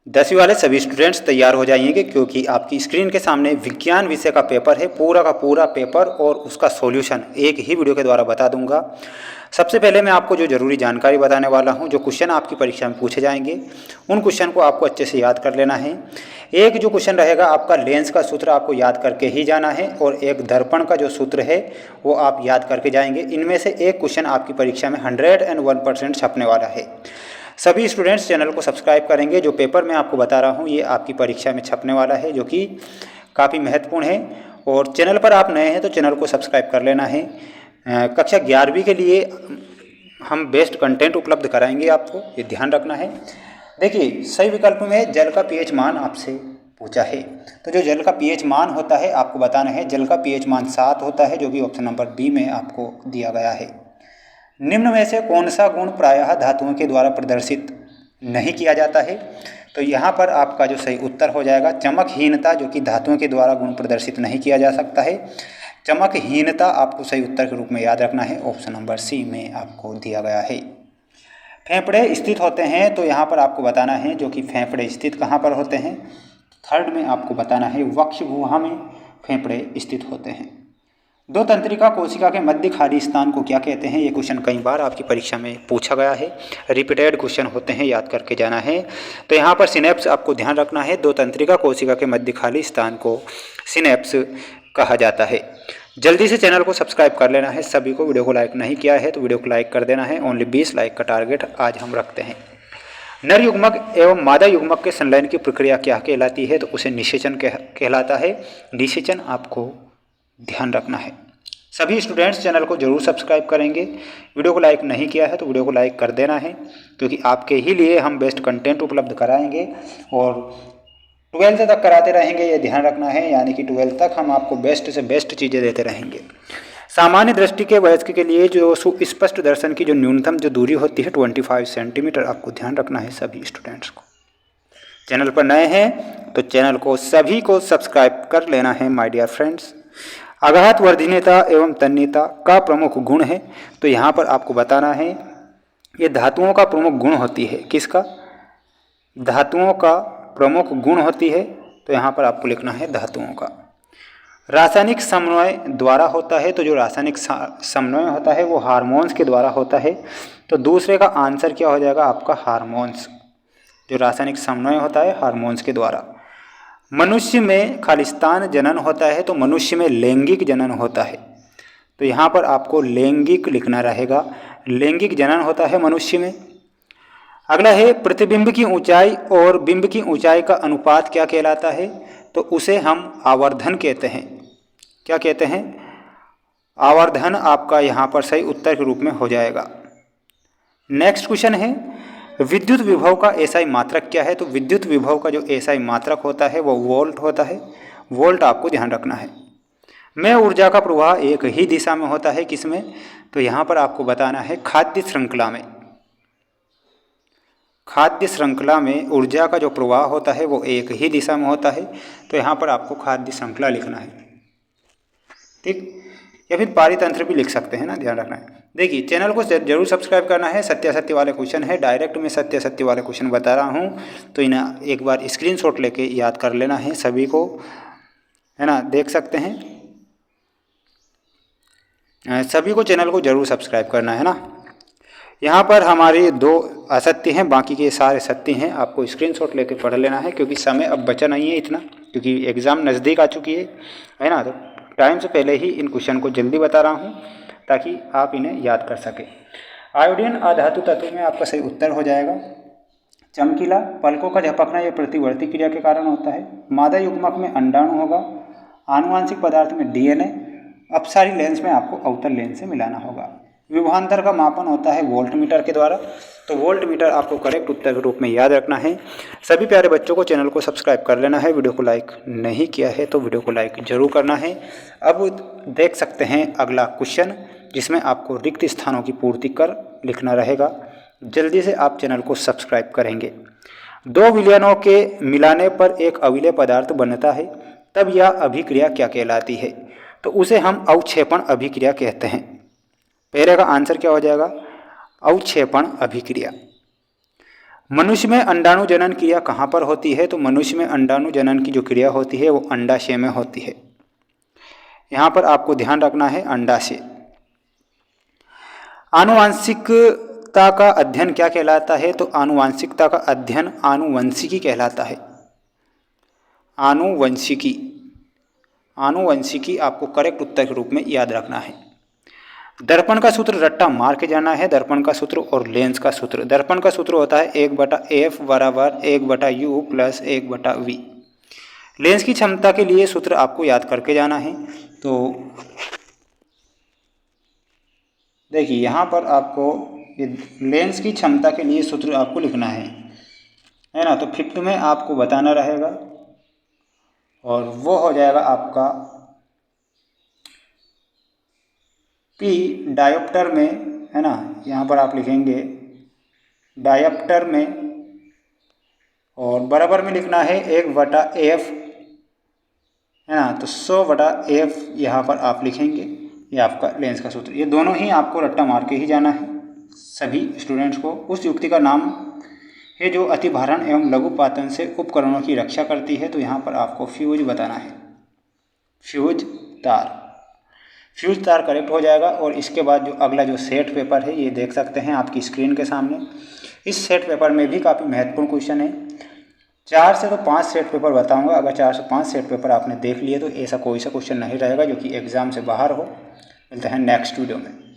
10वीं वाले सभी स्टूडेंट्स तैयार हो जाइएंगे, क्योंकि आपकी स्क्रीन के सामने विज्ञान विषय का पेपर है। पूरा का पूरा पेपर और उसका सॉल्यूशन एक ही वीडियो के द्वारा बता दूंगा। सबसे पहले मैं आपको जो ज़रूरी जानकारी बताने वाला हूं, जो क्वेश्चन आपकी परीक्षा में पूछे जाएंगे उन क्वेश्चन को आपको अच्छे से याद कर लेना है। एक जो क्वेश्चन रहेगा आपका लेंस का सूत्र आपको याद करके ही जाना है, और एक दर्पण का जो सूत्र है वो आप याद करके जाएंगे। इनमें से एक क्वेश्चन आपकी परीक्षा में 101% छपने वाला है। सभी स्टूडेंट्स चैनल को सब्सक्राइब करेंगे। जो पेपर मैं आपको बता रहा हूँ ये आपकी परीक्षा में छपने वाला है, जो कि काफ़ी महत्वपूर्ण है। और चैनल पर आप नए हैं तो चैनल को सब्सक्राइब कर लेना है। कक्षा 11वीं के लिए हम बेस्ट कंटेंट उपलब्ध कराएंगे, आपको ये ध्यान रखना है। देखिए, सही विकल्प में जल का पीएच मान आपसे पूछा है, तो जो जल का पीएच मान होता है आपको बताना है। जल का पीएच मान 7 होता है, जो कि ऑप्शन नंबर बी में आपको दिया गया है। निम्न में से कौन सा गुण प्रायः धातुओं के द्वारा प्रदर्शित नहीं किया जाता है? तो यहाँ पर आपका जो सही उत्तर हो जाएगा चमकहीनता, जो कि धातुओं के द्वारा गुण प्रदर्शित नहीं किया जा सकता है। चमकहीनता आपको सही उत्तर के रूप में याद रखना है, ऑप्शन नंबर सी में आपको दिया गया है। फेफड़े स्थित होते हैं, तो यहाँ पर आपको बताना है जो कि फेफड़े स्थित कहाँ पर होते हैं। थर्ड में आपको बताना है वक्ष गुहा में फेफड़े स्थित होते हैं। दो तंत्रिका कोशिका के मध्य खाली स्थान को क्या कहते हैं? ये क्वेश्चन कई बार आपकी परीक्षा में पूछा गया है, रिपीटेड क्वेश्चन होते हैं, याद करके जाना है। तो यहाँ पर सिनेप्स आपको ध्यान रखना है। दो तंत्रिका कोशिका के मध्य खाली स्थान को सिनेप्स कहा जाता है। जल्दी से चैनल को सब्सक्राइब कर लेना है सभी को। वीडियो को लाइक नहीं किया है तो वीडियो को लाइक कर देना है। ओनली 20 लाइक का टारगेट आज हम रखते हैं। नर युग्मक एवं मादा युग्मक के संलयन की प्रक्रिया क्या कहलाती है? तो उसे निषेचन कहलाता है। निषेचन आपको ध्यान रखना है। सभी स्टूडेंट्स चैनल को जरूर सब्सक्राइब करेंगे। वीडियो को लाइक नहीं किया है तो वीडियो को लाइक कर देना है, क्योंकि आपके ही लिए हम बेस्ट कंटेंट उपलब्ध कराएंगे और 12th तक कराते रहेंगे, ये ध्यान रखना है। यानी कि 12th तक हम आपको बेस्ट से बेस्ट चीज़ें देते रहेंगे। सामान्य दृष्टि के वयस्क के लिए जो सुस्पष्ट दर्शन की जो न्यूनतम जो दूरी होती है 25 सेंटीमीटर, आपको ध्यान रखना है सभी स्टूडेंट्स को। चैनल पर नए हैं तो चैनल को सभी को सब्सक्राइब कर लेना है माय डियर फ्रेंड्स। आघात वर्धनीयता एवं तन्यता का प्रमुख गुण है, तो यहाँ पर आपको बताना है ये धातुओं का प्रमुख गुण होती है। किसका? धातुओं का प्रमुख गुण होती है, तो यहाँ पर आपको लिखना है धातुओं का। रासायनिक समन्वय द्वारा होता है, तो जो रासायनिक समन्वय होता है वो हार्मोन्स के द्वारा होता है। तो दूसरे का आंसर क्या हो जाएगा आपका? हार्मोन्स। जो रासायनिक समन्वय होता है हार्मोन्स के द्वारा। मनुष्य में खालिस्तान जनन होता है, तो मनुष्य में लैंगिक जनन होता है, तो यहाँ पर आपको लैंगिक लिखना रहेगा। लैंगिक जनन होता है मनुष्य में। अगला है प्रतिबिंब की ऊंचाई और बिंब की ऊंचाई का अनुपात क्या कहलाता है? तो उसे हम आवर्धन कहते हैं। क्या कहते हैं? आवर्धन आपका यहाँ पर सही उत्तर के रूप में हो जाएगा। नेक्स्ट क्वेश्चन है विद्युत विभव का एसआई मात्रक क्या है? तो विद्युत विभव का जो एसआई मात्रक होता है वो वोल्ट होता है। वोल्ट आपको ध्यान रखना है। में ऊर्जा का प्रवाह एक ही दिशा में होता है, किसमें? तो यहाँ पर आपको बताना है खाद्य श्रृंखला में। खाद्य श्रृंखला में ऊर्जा का जो प्रवाह होता है वो एक ही दिशा में होता है, तो यहाँ पर आपको खाद्य श्रृंखला लिखना है, ठीक। या फिर पारितंत्र भी लिख सकते हैं ना, ध्यान रखना है। देखिए, चैनल को जरूर सब्सक्राइब करना है। सत्य वाले क्वेश्चन है, डायरेक्ट में सत्य वाले क्वेश्चन बता रहा हूँ, तो इन्हें एक बार स्क्रीनशॉट लेके याद कर लेना है सभी को, है ना। देख सकते हैं, सभी को चैनल को जरूर सब्सक्राइब करना है ना। यहाँ पर हमारे 2 असत्य हैं, बाकी के सारे सत्य हैं। आपको स्क्रीनशॉट लेके पढ़ लेना है, क्योंकि समय अब बचा नहीं है इतना, क्योंकि एग्ज़ाम नज़दीक आ चुकी है ना। तो टाइम से पहले ही इन क्वेश्चन को जल्दी बता रहा हूँ ताकि आप इन्हें याद कर सकें। आयोडीन अधातु तत्व में आपका सही उत्तर हो जाएगा चमकीला। पलकों का झपकना यह प्रतिवर्ती क्रिया के कारण होता है। मादा युग्मक में अंडाणु होगा। आनुवांशिक पदार्थ में डीएनए। अपसारी लेंस में आपको अवतल लेंस से मिलाना होगा। विभवांतर का मापन होता है वोल्ट मीटर के द्वारा, तो वोल्ट मीटर आपको करेक्ट उत्तर के रूप में याद रखना है। सभी प्यारे बच्चों को चैनल को सब्सक्राइब कर लेना है। वीडियो को लाइक नहीं किया है तो वीडियो को लाइक जरूर करना है। अब देख सकते हैं अगला क्वेश्चन, जिसमें आपको रिक्त स्थानों की पूर्ति कर लिखना रहेगा। जल्दी से आप चैनल को सब्सक्राइब करेंगे। 2 विलयनों के मिलाने पर एक अविलय पदार्थ बनता है, तब यह अभिक्रिया क्या कहलाती है? तो उसे हम अवक्षेपण अभिक्रिया कहते हैं। पहले का आंसर क्या हो जाएगा? अवक्षेपण अभिक्रिया। मनुष्य में अंडाणु जनन क्रिया कहाँ पर होती है? तो मनुष्य में अंडाणु जनन की जो क्रिया होती है वो अंडाशय में होती है। यहाँ पर आपको ध्यान रखना है अंडाशय। आनुवांशिकता का अध्ययन क्या कहलाता है? तो आनुवांशिकता का अध्ययन आनुवंशिकी कहलाता है। आनुवंशिकी, आनुवंशिकी आपको करेक्ट उत्तर के रूप में याद रखना है। दर्पण का सूत्र रट्टा मार के जाना है। दर्पण का सूत्र और लेंस का सूत्र। दर्पण का सूत्र होता है 1/f बराबर 1/u प्लस 1/v। लेंस की क्षमता के लिए सूत्र आपको याद करके जाना है। तो देखिए यहाँ पर आपको लेंस की क्षमता के लिए सूत्र आपको लिखना है ना। तो फिफ्थ में आपको बताना रहेगा और वो हो जाएगा आपका P डायोप्टर में, है ना। यहाँ पर आप लिखेंगे डायोप्टर में और बराबर में लिखना है 1/f, है ना। तो 100/f यहाँ पर आप लिखेंगे। ये आपका लेंस का सूत्र। ये दोनों ही आपको रट्टा मार के ही जाना है सभी स्टूडेंट्स को। उस युक्ति का नाम है जो अतिभारण एवं लघुपातन से उपकरणों की रक्षा करती है। तो यहाँ पर आपको फ्यूज बताना है। फ्यूज तार, फ्यूज तार करेक्ट हो जाएगा। और इसके बाद जो अगला जो सेट पेपर है ये देख सकते हैं आपकी स्क्रीन के सामने। इस सेट पेपर में भी काफ़ी महत्वपूर्ण क्वेश्चन है। 4 से तो 5 सेट पेपर बताऊंगा। अगर 4 से 5 सेट पेपर आपने देख लिए तो ऐसा कोई सा क्वेश्चन नहीं रहेगा जो कि एग्ज़ाम से बाहर हो। मिलते हैं नेक्स्ट वीडियो में।